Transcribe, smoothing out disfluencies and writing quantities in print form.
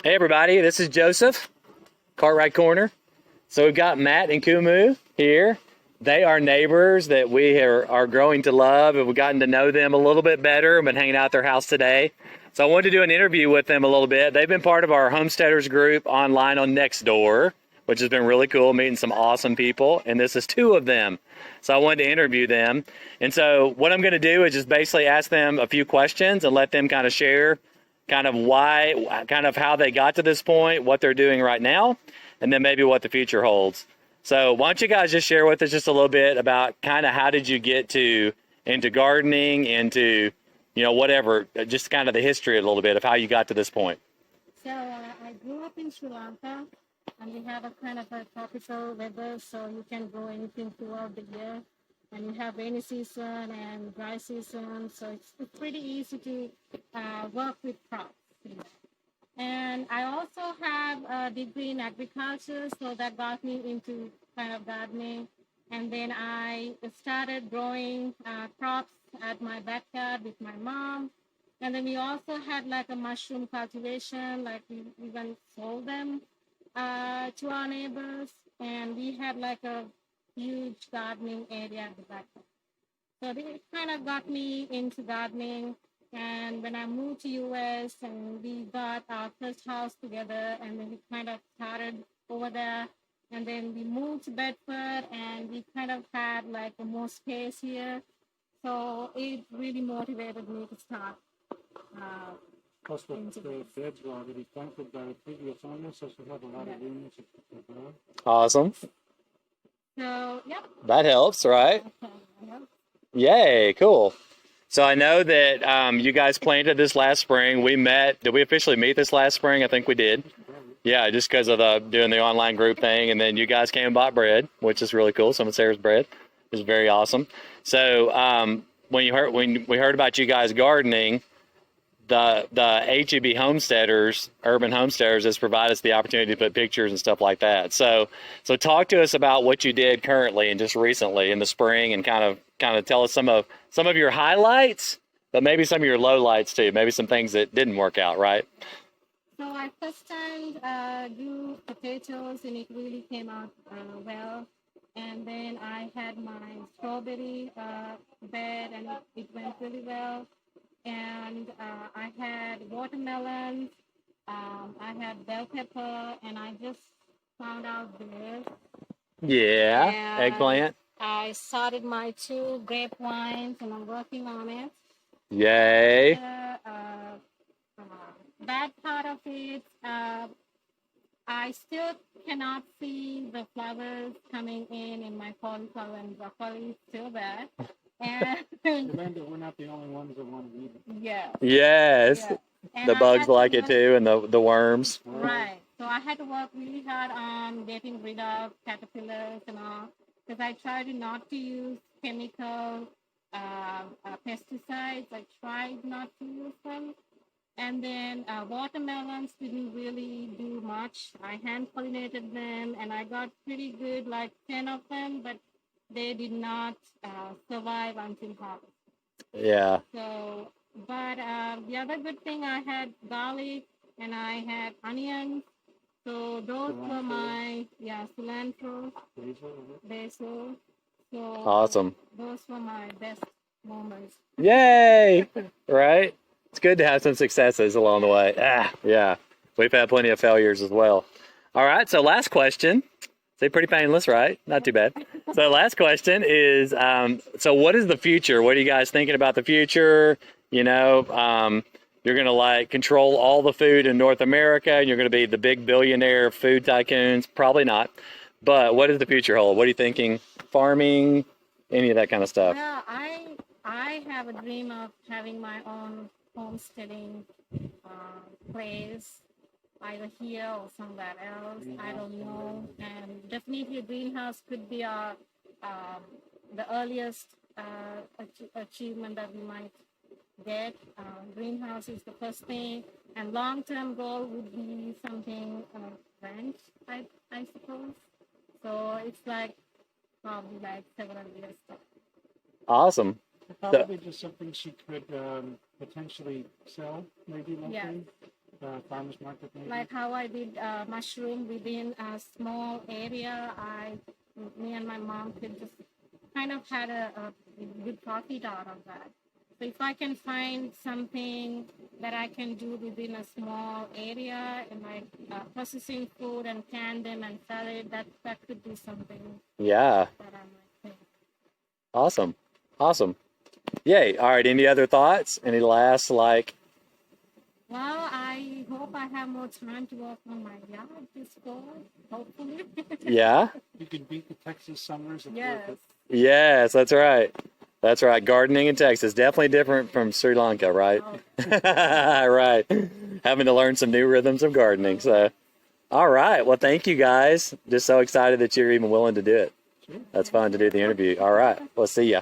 Hey everybody, this is Joseph, Cartwright Corner. So we've got Matt and Kumu here. They are neighbors that we are growing to love, and we've gotten to know them a little bit better. I've been hanging out at their house today. So I wanted to do an interview with them a little bit. They've been part of our homesteaders group online on Nextdoor, which has been really cool, meeting some awesome people. And this is two of them. So I wanted to interview them. And so what I'm going to do is just basically ask them a few questions and let them kind of share kind of why, kind of how they got to this point, what they're doing right now, and then maybe what the future holds. So why don't you guys just share with us just a little bit about kind of how did you get into gardening, into, whatever, just kind of the history a little bit of how you got to this point. So I grew up in Sri Lanka, and we have a kind of a tropical weather, so you can grow anything throughout the year. And you have rainy season and dry season, so it's pretty easy to work with crops. And I also have a degree in agriculture, so that got me into kind of gardening. And then I started growing crops at my backyard with my mom. And then we also had like a mushroom cultivation, like we even sold them to our neighbors. And we had like a huge gardening area at the backyard. So it kind of got me into gardening. And when I moved to US and we got our first house together, and then we kind of started over there. And then we moved to Bedford, and we kind of had like more space here. So it really motivated me to start. Plus, the beds were already planted by the previous owner, so she had a lot of room to grow. Awesome. So, yep. That helps, right? Okay, yep. Yay, cool. So I know that you guys planted this last spring. We met. Did we officially meet this last spring? I think we did. Yeah, just because of doing the online group thing, and then you guys came and bought bread, which is really cool. Some of Sarah's bread is very awesome. So when we heard about you guys gardening, the HEB homesteaders, urban homesteaders, has provided us the opportunity to put pictures and stuff like that. So talk to us about what you did currently and just recently in the spring, and kind of tell us some of your highlights, but maybe some of your lowlights too. Maybe some things that didn't work out right. So I first time grew potatoes, and it really came out well. And then I had my strawberry bed, and it went really well. And I had watermelons, I had bell pepper, and I just found out this. Yeah, And eggplant. I started my 2 grape wines, and I'm working on it. Yay. That part of it, I still cannot see the flowers coming in my cauliflower and broccoli. Still bad. And Remember, we're not the only ones that want to eat it. yeah. Yes. Yeah. The bugs like it too, and the worms. Right. So I had to work really hard on getting rid of caterpillars and all, because I tried not to use chemical pesticides. I tried not to use them. And then watermelons didn't really do much. I hand pollinated them, and I got pretty good, like 10 of them, but they did not survive until harvest. Yeah. So, but the other good thing, I had garlic and I had onions. So those were my cilantro, basil. So Awesome. those were my best moments. Yay! Right? It's good to have some successes along the way. Yeah. We've had plenty of failures as well. All right, so last question. See, pretty painless, right? Not too bad. So last question is, so what is the future? What are you guys thinking about the future? You're going to like control all the food in North America, and you're going to be the big billionaire food tycoons. Probably not. But what does the future hold? What are you thinking? Farming, any of that kind of stuff? Yeah, I have a dream of having my own homesteading place, either here or somewhere else. I don't know. And definitely a greenhouse could be the earliest achievement that we might get. Greenhouse is the first thing, and long-term goal would be something ranch, I suppose. So it's like probably like several years. Awesome. Probably just something she could potentially sell, maybe locally. Yes. Farmers market, maybe. Like how I did mushroom within a small area. Me and my mom could just kind of had a good profit out of that. So if I can find something that I can do within a small area and like processing food and can them and sell it, that could be something Yeah. that I might think. Awesome. Awesome. Yay. All right. Any other thoughts? Any last like? Well, I hope I have more time to work on my yard this fall, hopefully. Yeah. You can beat the Texas summers. It's Yes. worth it. Yes, that's right. That's right. Gardening in Texas definitely different from Sri Lanka, right? Oh, Right. Having to learn some new rhythms of gardening. So, all right. Well, thank you guys. Just so excited that you're even willing to do it. Sure. That's fun to do the interview. All right. We'll see ya.